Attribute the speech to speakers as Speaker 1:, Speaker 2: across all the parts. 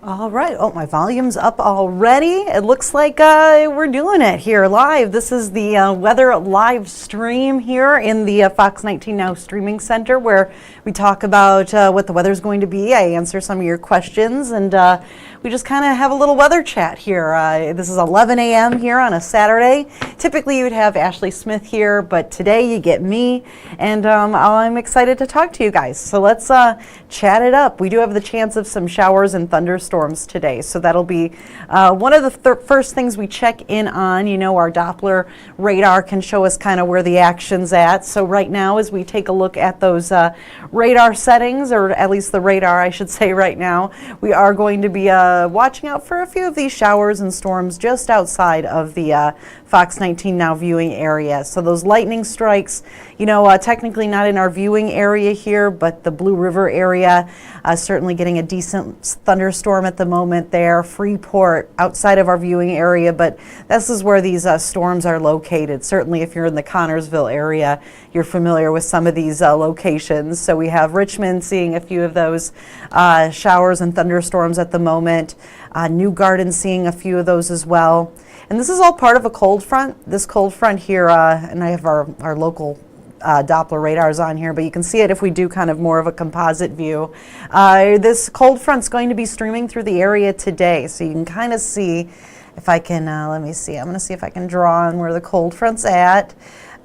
Speaker 1: All right. Oh, my volume's up already. It looks like we're doing it here live. This is the weather live stream here in the Fox 19 Now Streaming Center, where we talk about what the weather's going to be. I answer some of your questions, and we just kind of have a little weather chat here. This is 11 a.m. here on a Saturday. Typically, you would have Ashley Smith here, but today you get me, and I'm excited to talk to you guys. So let's chat it up. We do have the chance of some showers and thunderstorms today, so that'll be one of the first things we check in on. You know, our Doppler radar can show us kind of where the action's at. So right now, as we take a look at those radar settings, or at least the radar, I should say right now, we are going to be watching out for a few of these showers and storms just outside of the Fox 19 Now viewing area. So those lightning strikes, you know, technically not in our viewing area here, but the Blue River area, certainly getting a decent thunderstorm at the moment there. Freeport outside of our viewing area, but this is where these storms are located. Certainly if you're in the Connorsville area, you're familiar with some of these locations. So we have Richmond seeing a few of those showers and thunderstorms at the moment. New Garden seeing a few of those as well. And this is all part of a cold front. This cold front here, and I have our local Doppler radars on here, but you can see it if we do kind of more of a composite view. This cold front's going to be streaming through the area today, so you can kind of see if I can, let me see, I'm going to see if I can draw on where the cold front's at.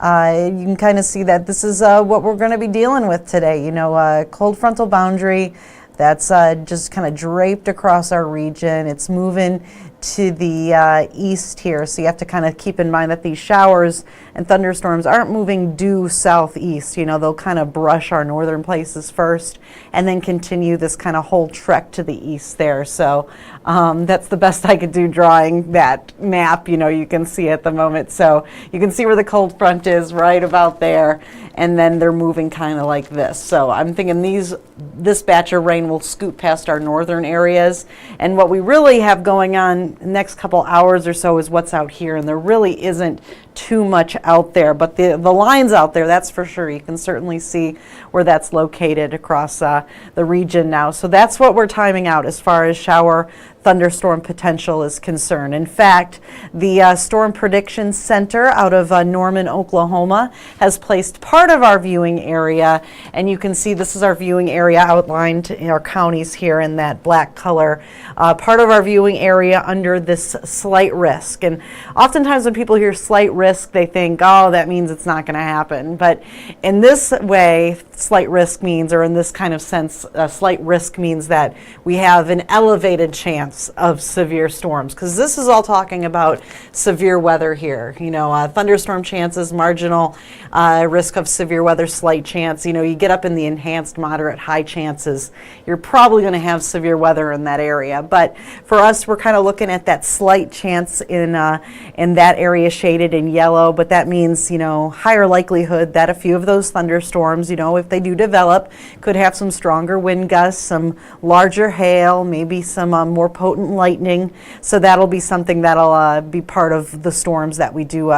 Speaker 1: You can kind of see that this is what we're going to be dealing with today. You know, cold frontal boundary that's just kind of draped across our region. It's moving to the east here, so you have to kind of keep in mind that these showers and thunderstorms aren't moving due southeast. You know, they'll kind of brush our northern places first and then continue this kind of whole trek to the east there. So that's the best I could do drawing that map. You know, you can see at the moment, so you can see where the cold front is right about there, and then they're moving kind of like this. So I'm thinking this batch of rain will scoot past our northern areas, and what we really have going on the next couple hours or so is what's out here, and there really isn't too much out there, but the lines out there, that's for sure. You can certainly see where that's located across the region now. So that's what we're timing out as far as shower thunderstorm potential is concerned. In fact, the Storm Prediction Center out of Norman, Oklahoma has placed part of our viewing area, and you can see this is our viewing area outlined in our counties here in that black color. Part of our viewing area under this slight risk, and oftentimes when people hear slight risk, they think, oh, that means it's not going to happen. But in this way, slight risk means, or in this kind of sense, slight risk means that we have an elevated chance of severe storms, because this is all talking about severe weather here. You know, thunderstorm chances, marginal risk of severe weather, slight chance. You know, you get up in the enhanced, moderate, high chances, you're probably going to have severe weather in that area. But for us, we're kind of looking at that slight chance in that area shaded in yellow. But that means, you know, higher likelihood that a few of those thunderstorms, you know, if they do develop, could have some stronger wind gusts, some larger hail, maybe some more potent lightning. So that'll be something that'll be part of the storms that we do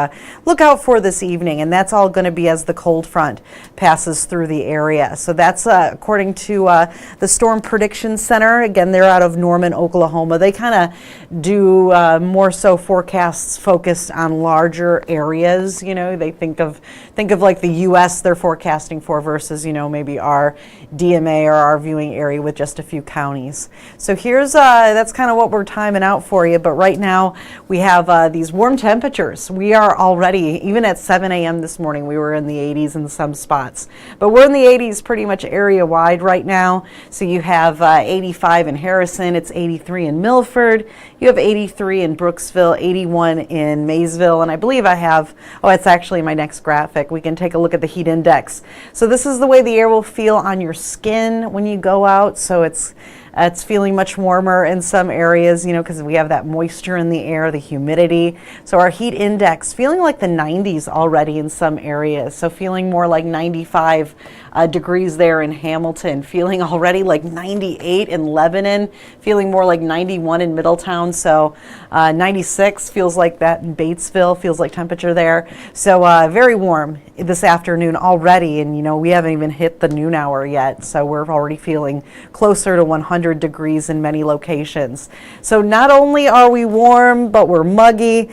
Speaker 1: look out for this evening, and that's all going to be as the cold front passes through the area. So that's according to the Storm Prediction Center. Again, they're out of Norman, Oklahoma. They kind of do more so forecasts focused on larger areas. You know, they think of like the U.S. they're forecasting for versus, you know, maybe our DMA or our viewing area with just a few counties. So here's that's kind of what we're timing out for you. But right now we have these warm temperatures. We are already, even at 7 a.m. this morning, we were in the 80s in some spots. But we're in the 80s pretty much area wide right now. So you have 85 in Harrison, it's 83 in Milford, you have 83 in Brooksville, 81 in Maysville, and I believe I have, oh, it's actually my next graphic. We can take a look at the heat index. So this is the way the air will feel on your skin when you go out. So it's feeling much warmer in some areas, you know, because we have that moisture in the air, the humidity. So our heat index feeling like the 90s already in some areas. So feeling more like 95 degrees there in Hamilton, feeling already like 98 in Lebanon, feeling more like 91 in Middletown. So 96 feels like that in Batesville, feels like temperature there. So very warm this afternoon already, and we haven't even hit the noon hour yet, so we're already feeling closer to 100 degrees in many locations. So not only are we warm, but we're muggy.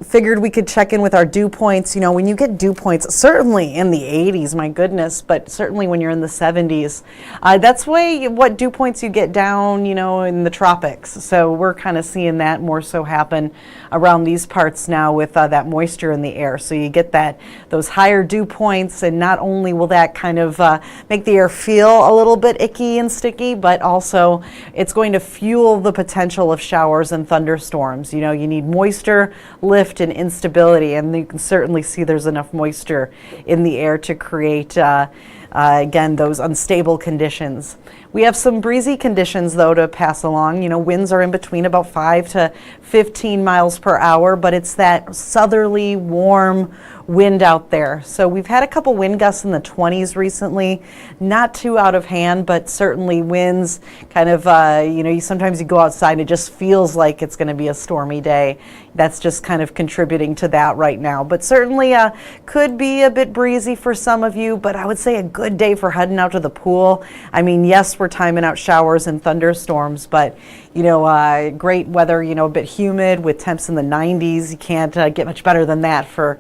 Speaker 1: Figured we could check in with our dew points. When you get dew points, certainly in the 80s, my goodness, but certainly when you're in the 70s, that's what dew points you get down, in the tropics. So we're kind of seeing that more so happen around these parts now with that moisture in the air. So you get those higher dew points, and not only will that kind of make the air feel a little bit icky and sticky, but also it's going to fuel the potential of showers and thunderstorms. You need moisture, lift, and instability, and you can certainly see there's enough moisture in the air to create again those unstable conditions. We have some breezy conditions though to pass along. Winds are in between about 5 to 15 miles per hour, but it's that southerly warm wind out there. So we've had a couple wind gusts in the 20s recently, not too out of hand, but certainly winds kind of, sometimes you go outside and it just feels like it's going to be a stormy day. That's just kind of contributing to that right now. But certainly could be a bit breezy for some of you, but I would say a good day for heading out to the pool. I mean, yes, we're timing out showers and thunderstorms, but great weather, a bit humid with temps in the 90s. You can't get much better than that for,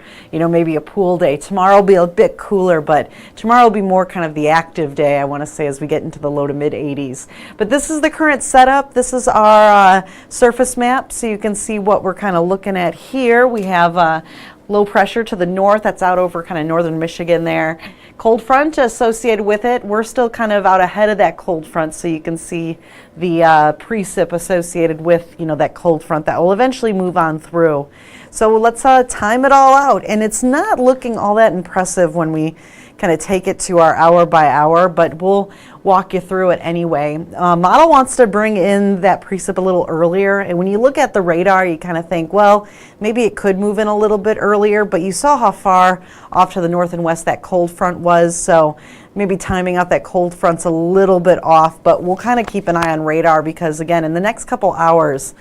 Speaker 1: maybe a pool day. Tomorrow will be a bit cooler, but tomorrow will be more kind of the active day, I want to say, as we get into the low to mid 80s. But this is the current setup. This is our surface map, so you can see what we're kind of looking at here. We have low pressure to the north, that's out over kind of northern Michigan there. Cold front associated with it. We're still kind of out ahead of that cold front, so you can see the precip associated with that cold front that will eventually move on through. So let's time it all out, and it's not looking all that impressive when we kind of take it to our hour by hour, but we'll walk you through it anyway. Model wants to bring in that precip a little earlier, and when you look at the radar, you kind of think, well, maybe it could move in a little bit earlier, but you saw how far off to the north and west that cold front was, so maybe timing out that cold front's a little bit off, but we'll kind of keep an eye on radar because, again, in the next couple hours,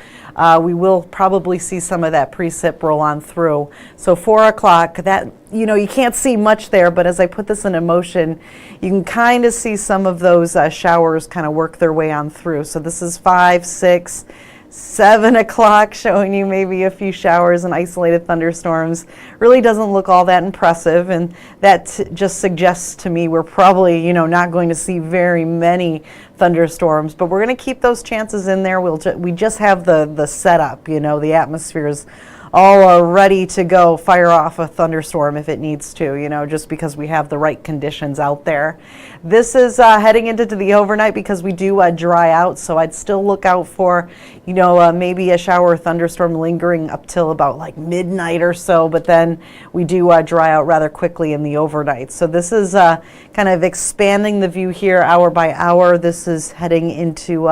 Speaker 1: we will probably see some of that precip roll on through. So 4 o'clock, that, you can't see much there, but as I put this into motion, you can kind of see some of those showers kind of work their way on through. So this is 5, 6, 7 o'clock, showing you maybe a few showers and isolated thunderstorms. Really doesn't look all that impressive, and that just suggests to me we're probably, not going to see very many thunderstorms, but we're going to keep those chances in there. We just have the setup, the atmosphere is all ready to go fire off a thunderstorm if it needs to, just because we have the right conditions out there. This is heading into the overnight because we do dry out, so I'd still look out for, maybe a shower or thunderstorm lingering up till about like midnight or so, but then we do dry out rather quickly in the overnight. So this is kind of expanding the view here hour by hour. This is heading into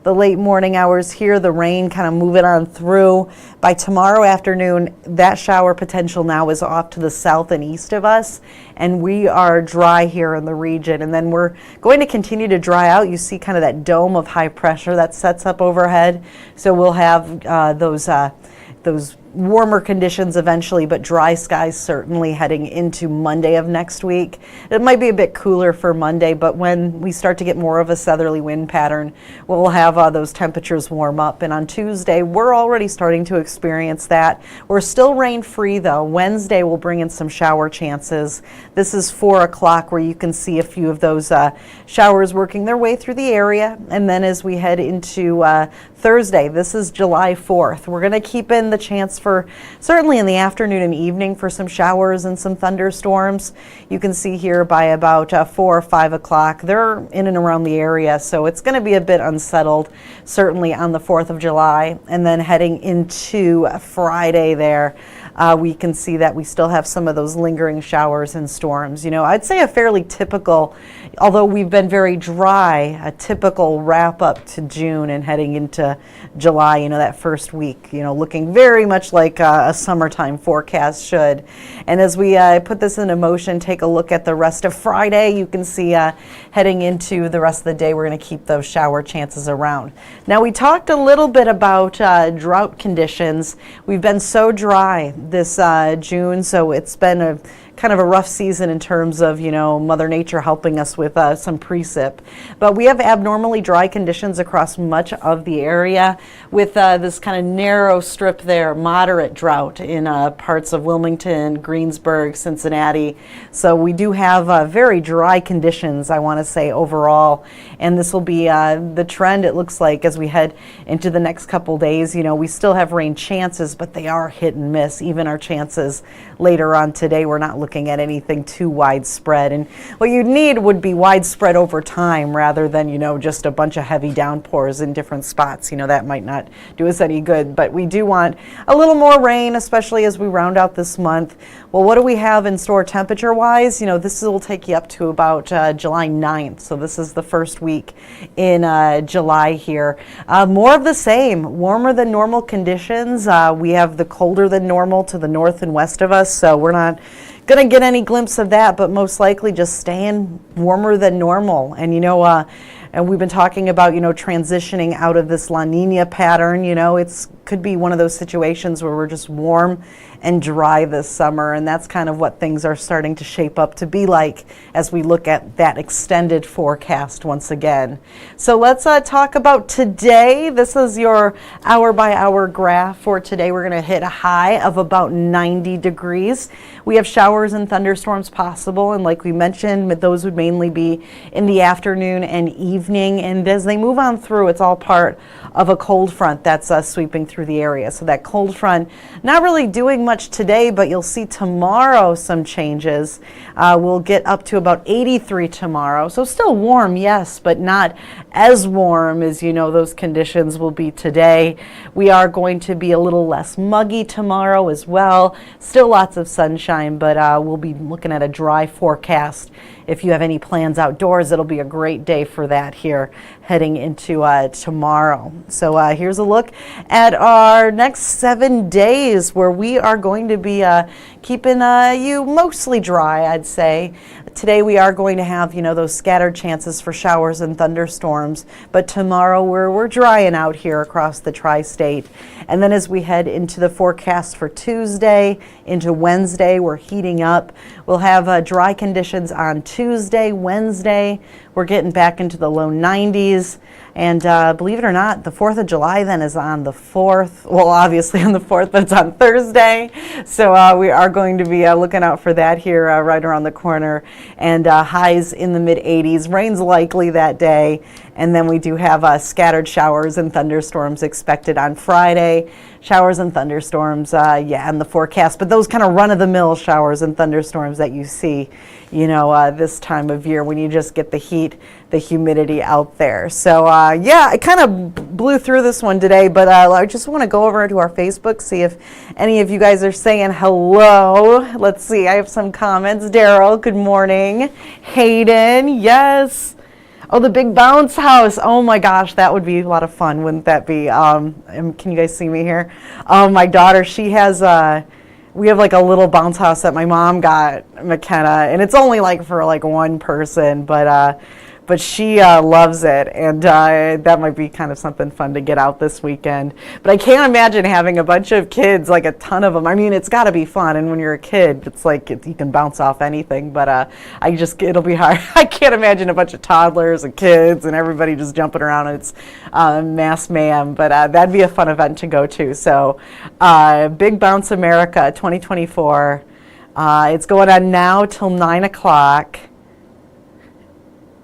Speaker 1: the late morning hours here, the rain kind of moving on through. By tomorrow afternoon, that shower potential now is off to the south and east of us, and we are dry here in the region. And then we're going to continue to dry out. You see kind of that dome of high pressure that sets up overhead. So we'll have those warmer conditions eventually, but dry skies certainly heading into Monday of next week. It might be a bit cooler for Monday, but when we start to get more of a southerly wind pattern, we'll have those temperatures warm up. And on Tuesday, we're already starting to experience that. We're still rain free though. Wednesday will bring in some shower chances. This is 4 o'clock where you can see a few of those showers working their way through the area. And then as we head into Thursday, this is July 4th, we're going to keep in the chance for certainly in the afternoon and evening for some showers and some thunderstorms. You can see here by about 4 or 5 o'clock, they're in and around the area, so it's going to be a bit unsettled, certainly on the 4th of July, and then heading into Friday there. we can see that we still have some of those lingering showers and storms. I'd say a fairly typical, although we've been very dry, a typical wrap up to June and heading into July, that first week, looking very much like a summertime forecast should. And as we put this into motion, take a look at the rest of Friday, you can see heading into the rest of the day, we're going to keep those shower chances around. Now, we talked a little bit about drought conditions. We've been so dry this June, so it's been a kind of a rough season in terms of, Mother Nature helping us with some precip. But we have abnormally dry conditions across much of the area with this kind of narrow strip there, moderate drought in parts of Wilmington, Greensburg, Cincinnati. So we do have very dry conditions, I want to say, overall. And this will be the trend, it looks like, as we head into the next couple days. We still have rain chances, but they are hit and miss. Even our chances later on today, we're not looking at anything too widespread. And what you'd need would be widespread over time rather than, just a bunch of heavy downpours in different spots. That might not do us any good, but we do want a little more rain, especially as we round out this month. Well, what do we have in store temperature-wise? This will take you up to about July 9th, so this is the first week in July here. More of the same, warmer than normal conditions. We have the colder than normal to the north and west of us, so we're not going to get any glimpse of that, but most likely just staying warmer than normal. And and we've been talking about transitioning out of this La Nina pattern. It's could be one of those situations where we're just warm and dry this summer, and that's kind of what things are starting to shape up to be like as we look at that extended forecast once again. So let's talk about today. This is your hour by hour graph for today. We're going to hit a high of about 90 degrees. We have showers and thunderstorms possible, and like we mentioned, those would mainly be in the afternoon and evening, and as they move on through, it's all part of a cold front that's sweeping through the area. So that cold front not really doing much today, but you'll see tomorrow some changes. We'll get up to about 83 tomorrow, so still warm, yes, but not as warm as those conditions will be today. We are going to be a little less muggy tomorrow as well. Still lots of sunshine, but we'll be looking at a dry forecast. If you have any plans outdoors, it'll be a great day for that here heading into tomorrow. So here's a look at our next 7 days where we are going to be keeping you mostly dry, I'd say. Today we are going to have, those scattered chances for showers and thunderstorms, but tomorrow we're drying out here across the tri-state. And then as we head into the forecast for Tuesday, into Wednesday, we're heating up. We'll have dry conditions on Tuesday, Wednesday. We're getting back into the low 90s. And believe it or not, the 4th of July then is on the 4th. Well, obviously on the 4th, but it's on Thursday. So we are going to be looking out for that here right around the corner. And highs in the mid-80s. Rain's likely that day. And then we do have scattered showers and thunderstorms expected on Friday. Showers and thunderstorms, in the forecast. But those kind of run-of-the-mill showers and thunderstorms that you see, this time of year when you just get the heat, the humidity out there. So, I kind of blew through this one today, but I just want to go over to our Facebook, see if any of you guys are saying hello. Let's see, I have some comments. Daryl, good morning. Hayden, yes. Oh, the big bounce house. Oh my gosh, that would be a lot of fun, wouldn't that be? Can you guys see me here? My daughter, she has we have like a little bounce house that my mom got McKenna, and it's only like for like one person, but she loves it, and that might be kind of something fun to get out this weekend. But I can't imagine having a bunch of kids, like a ton of them. I mean, it's got to be fun, and when you're a kid, it's like you can bounce off anything, but it'll be hard. I can't imagine a bunch of toddlers and kids and everybody just jumping around, and it's mass mayhem, but that'd be a fun event to go to. So Big Bounce America 2024, it's going on now till 9 o'clock.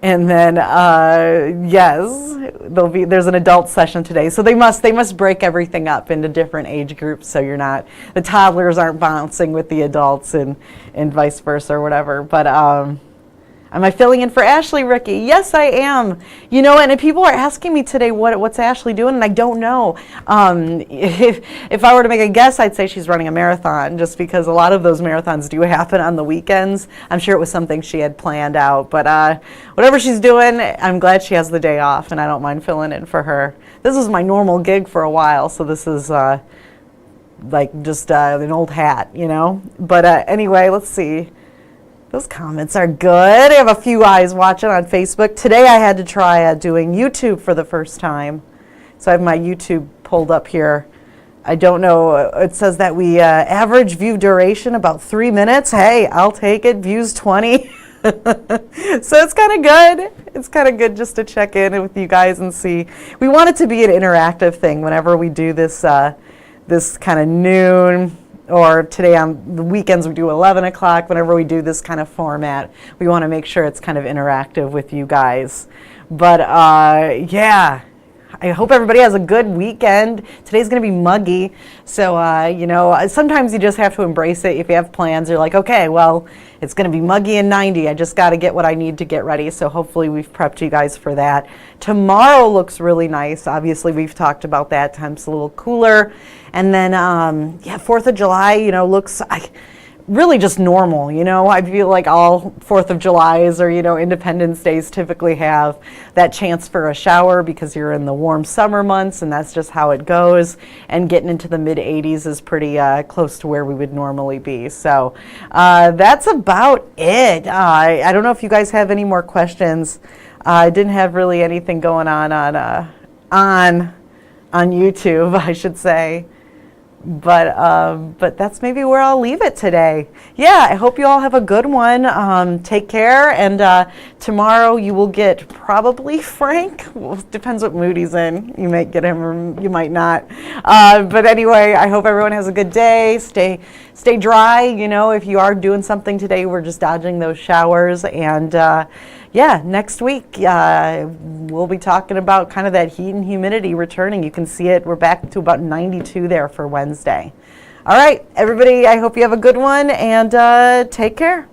Speaker 1: And then, yes, there's an adult session today. So they must break everything up into different age groups, so the toddlers aren't bouncing with the adults and vice versa or whatever. But Am I filling in for Ashley, Ricky? Yes, I am. You know, and people are asking me today what's Ashley doing, and I don't know. If I were to make a guess, I'd say she's running a marathon, just because a lot of those marathons do happen on the weekends. I'm sure it was something she had planned out, but whatever she's doing, I'm glad she has the day off, and I don't mind filling in for her. This is my normal gig for a while, so this is like just an old hat, you know. But anyway, let's see. Those comments are good. I have a few eyes watching on Facebook. Today I had to try doing YouTube for the first time. So I have my YouTube pulled up here. I don't know. It says that we average view duration about 3 minutes. Hey, I'll take it. Views 20. So it's kind of good. It's kind of good just to check in with you guys and see. We want it to be an interactive thing whenever we do this, this kind of noon. Or today on the weekends we do 11 o'clock. Whenever we do this kind of format, we want to make sure it's kind of interactive with you guys. But yeah, I hope everybody has a good weekend. Today's going to be muggy, so you know, sometimes you just have to embrace it. If you have plans, you're like, okay, well, it's going to be muggy and 90. I just got to get what I need to get ready. So hopefully we've prepped you guys for that. Tomorrow looks really nice. Obviously, we've talked about that. Temps a little cooler. And then, yeah, 4th of July, you know, looks really just normal, you know. I feel like all 4th of Julys or, you know, Independence Days typically have that chance for a shower because you're in the warm summer months, and that's just how it goes. And getting into the mid-80s is pretty close to where we would normally be. So that's about it. I don't know if you guys have any more questions. I didn't have really anything going on YouTube, I should say. But that's maybe where I'll leave it today. Yeah, I hope you all have a good one. Take care, and tomorrow you will get probably Frank. Well, depends what mood he's in. You might get him or you might not. But anyway, I hope everyone has a good day. Stay dry. You know, if you are doing something today, we're just dodging those showers. And yeah, next week we'll be talking about kind of that heat and humidity returning. You can see it. We're back to about 92 there for Wednesday. All right, everybody, I hope you have a good one, and take care.